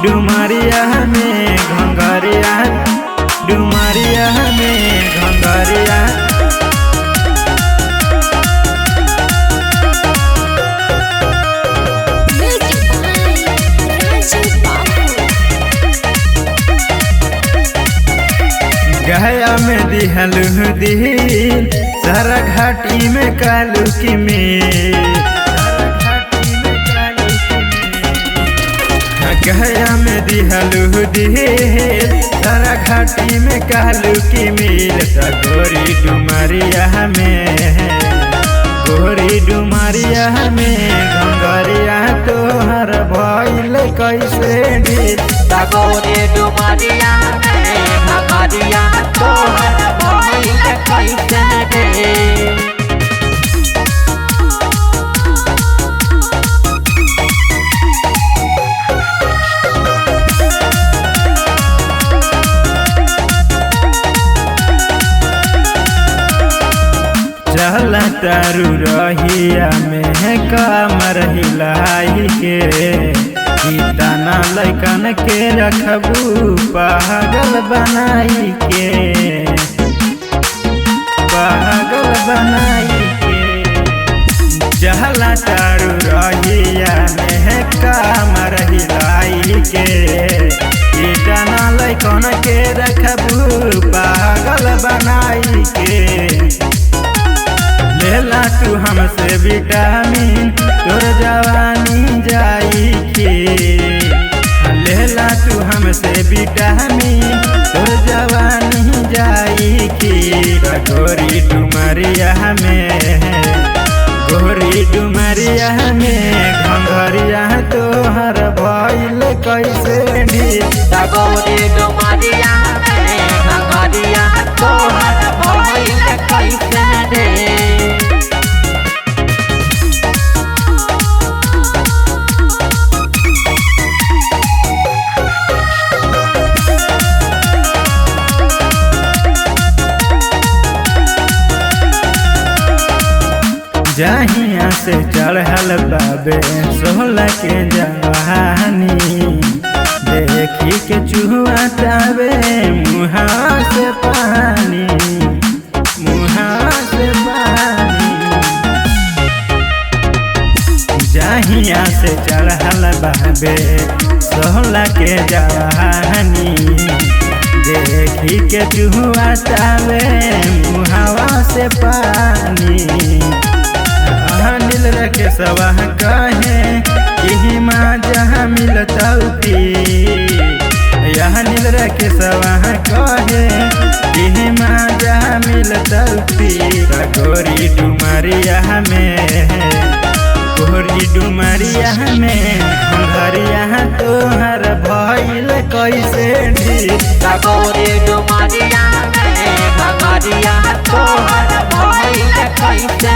डुमरिया में घंघरिया, डुमरिया में घंघरिया। गया में दिहलु दिल सारा घाटी में कालू की में, गया में दिहलु दिल सारा घाटी में कालू की मिल। गोरी डुमरिया में, गोरी डुमरिया में घंघरिया तोहर भइल कैसे ढील। गोरी डुमरिया में घंघरिया तोहर भइल कैसे ढील। चला तारू रहिया में कमर हिलाई के, तना लैकन के रखबू पागल बनाई के, पागल बनाई के। चला तारू रहिया में कमर हिलाई के, तना लैकन के रखबू पागल बनाई के। लेला तू हमसे विटामिन तोर जवानी जाई के, लेला तू हमसे विटामिन तोर जवानी जाई के। गोरी डुमरिया में, गोरी डुमरिया में घंघरिया तोहर भइल कैसे ढील। गोरी डुमरिया में घंघरिया तोहर भइल कैसे ढील। जहिया से चढ़ल बाबे 16 के जवानी, देखी के चुहा ताबे मुहा से पानी, मुहा से पानी। जहिया से चढ़ल बाबे 16 के जवानी, देखी के चुहा ताबे मुहावा से पानी। नील रखे सवाह कहे यही माँ जहाँ मिलता पी, यह नील रखे सवाह कहे यही माँ जहाँ मिलता पी। गोरी डुमरिया में, गोरी डुमरिया में घंघरिया तोहर भइल कैसे ढील। गोरी डुमरिया में घंघरिया तोहर भइल कैसे